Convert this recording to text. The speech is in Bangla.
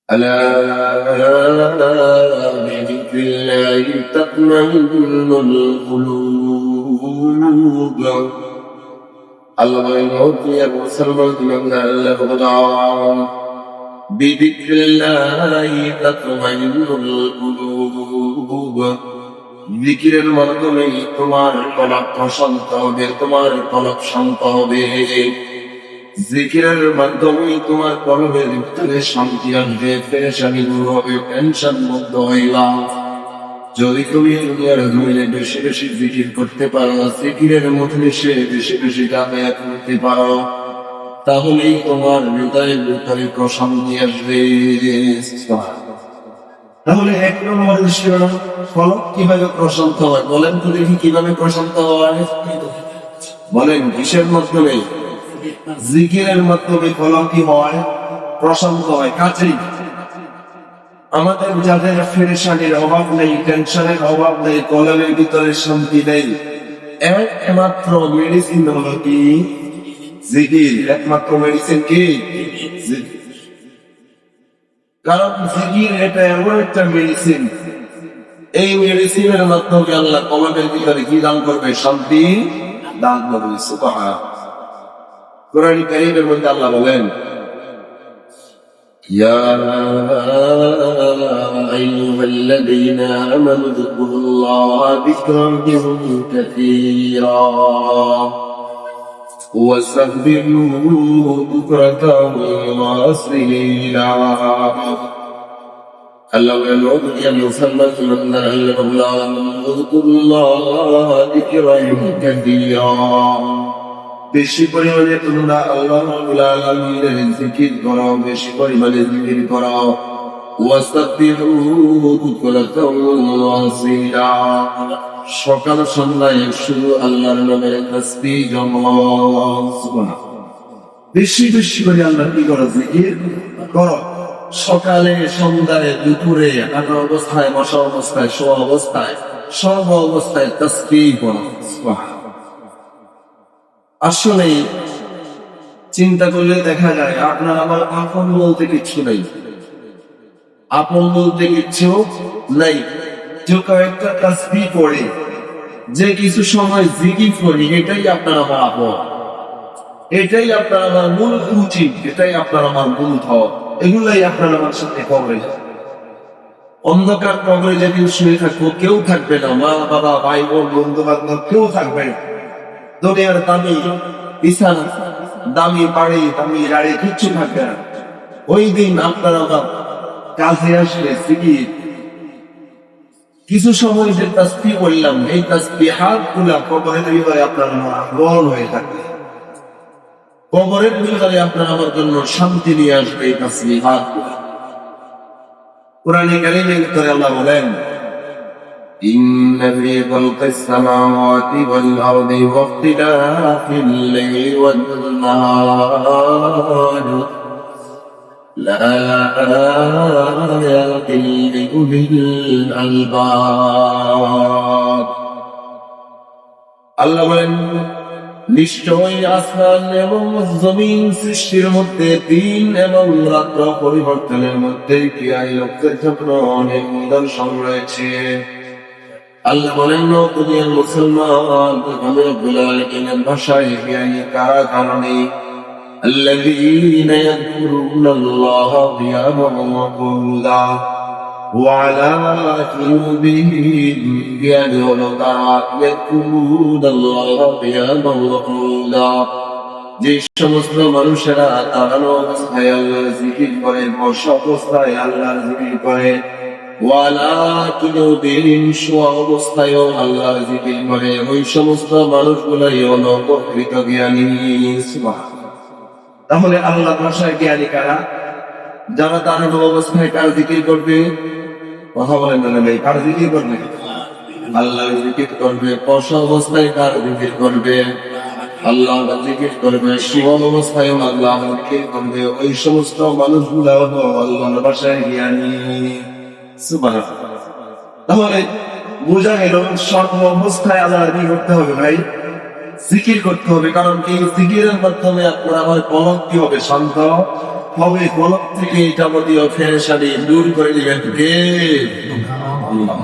ألا بذكر الله تطمئن القلوب الله يعطي المسلمين الله بذكر الله تطمئن القلوب জিকিরের মাধ্যমে তোমার কলব প্রশান্ত হবে, তোমার কলব শান্ত হবে। জিকিরের মাধ্যমে তোমার কলবের ভিতরে শান্তি আসবে, পেরেশানি দূর হবে, টেনশন মুক্ত হইলাম। যদি তুমি দুনিয়ার জমিনে বেশি বেশি জিকির করতে পারো, জিকিরের মজলিসে বেশি বেশি গায়াত করতে পারো, তাহলেই তোমার হৃদয়ের ভিতরে প্রশান্তি আসবে। তাহলে এক নম্বর বিষয় কলব কিভাবে প্রশান্ত হয় বলেন তো দেখি, কিভাবে প্রশান্ত হয় বলেন? কিসের মাধ্যমে? জিকিরের মাধ্যমে কলব কি হয়? প্রশান্ত হয়। কাজেই আমাদের যাদের পেরেশানির অভাব নেই, টেনশনের অভাব নেই, কলবের ভিতরে শান্তি নেই, একমাত্র মেডিসিন হলো কি? জিকির। একমাত্র মেডিসিন কি? জিকির। কারণ জিকির এটা এমন একটা মেডিসিন, এই মেডিসিনের মাধ্যমে আল্লাহ কলবের ভিতরে কি দান করবে? শান্তি দান করবে। সুবহানাল্লাহ। কোরআন কারীমের মধ্যে আল্লাহ বলেন, ইয়া আইয়ুহাল্লাযীনা আমানু যকুরুল্লাহা যিকরান কাসীরা وسبحوه بكرة وأصيلا الله يلعب يا مسلم من الله اذكر الله ذكرا كثيرا বেশি পরিমাণে তোমরা আল্লাহ রাব্বুল আলামিনের জিকির করো, বেশি পরিমাণে জিকির করো। ওয়াস্তাগফিরুহু বুকরাতাও ওয়া আসীলা সকাল সন্ধ্যায় শুধু আল্লাহর নামের তাসবিহ জপ। সুবহানাল্লাহ। বেশি বেশি করে আল্লাহর কি করো? জিকির করো। সকালে, সন্ধ্যায়, দুপুরে, হাঁটা অবস্থায়, বসা অবস্থায়, শোয়া অবস্থায়, সব অবস্থায় তাসবিহ করো। সুবহানাল্লাহ। আসলে চিন্তা করলে দেখা যায় আপনার আমার আপন বলতে কিছু নেই, আপন বলতে কিছু নাই। যে কয়েকটা তাসবিহ পড়ে, যে কিছু সময় জিকির করি, এটাই আপনার আমার আপন, এটাই আপনার আমার মূল উচিত, এটাই আপনার আমার মূল ধর। এগুলাই আপনার আমার সাথে কবরে। অন্ধকার কবরে যেদিন শুয়ে থাকবো, কেউ থাকবে না, মা বাবা ভাই বোন বন্ধু বান্ধব কেউ থাকবে না। দুনিয়ার দামি বিছানা, দামি বাড়ি, দামি গাড়ি কিচ্ছু থাকবে না। ওই দিন আপনার আমার কাজে আসলে জিকির, কিছু সময় যে তাসবিহ করলাম, এই তাসবিহাত গুলা কবরের ভিতরে আপনার গ্রহণ হয়ে থাকবে, কবরের ভিতরে আপনার আমার জন্য শান্তি নিয়ে আসবে এই তাসবিহাত গুলা। কোরআনে কারীমের ভিতরে আল্লাহ বলেন, إن في خلق السماوات والأرض واختلاف الليل والنهار لآيات لأولي الألباب আল্লাহ বলেন, নিশ্চয়ই আসমান এবং জমিন সৃষ্টির মধ্যে, দিন এবং রাত্র পরিবর্তনের মধ্যে কি লোকের জন্য অনেক নিদর্শন রয়েছে। আল্লাহ বলেন, দুনিয়ার মুসলমান আমি রব্বুল আলামিনের ভাষায় জ্ঞানী কারা? কারণে আল্লাযীনা ইয়াযকুরুনাল্লাহা কিয়ামান ওয়া কুউদা ওয়া আলা জুনুবিহিম, জ্ঞানী হলো তারা ইয়াযকুরুনাল্লাহা কিয়ামান ওয়া কুউদা, যে সমস্ত মানুষেরা দাঁড়ানো অবস্থায় আল্লাহর জিকির করে, বসা অবস্থায় আল্লাহর জিকির করে, ওয়ালা জুনুবিহিম, শোয়া অবস্থায়ও আল্লাহর জিকির করে, ওই সমস্ত মানুষগুলাই হলো প্রকৃত জ্ঞানী। সুবহানাল্লাহ। তাহলে আল্লাহর ভাষায় জ্ঞানী কারা? যারা দাঁড়ানো অবস্থায় কার জিকির করবে? কথা বলেন না ভাই, কার জিকির করবে? আল্লাহর জিকির করবে। বসা অবস্থায় কার জিকির করবে? আল্লাহর জিকির করবে। শোয়া অবস্থায়ও আল্লাহর জিকির করবে। ওই সমস্ত মানুষগুলা হলো আল্লাহর ভাষায় জ্ঞানী। সুবহানাল্লাহ। তাহলে বোঝা গেল সব অবস্থায় আল্লাহর কি করতে হবে ভাই? জিকির করতে হবে। কারণ এই জিকিরের মাধ্যমে আপনার আমার কলব কি হবে? শান্ত হবে কলব থেকে যাবতীয় ফেরেশানি দূর করে দিবেন কে? আল্লাহ।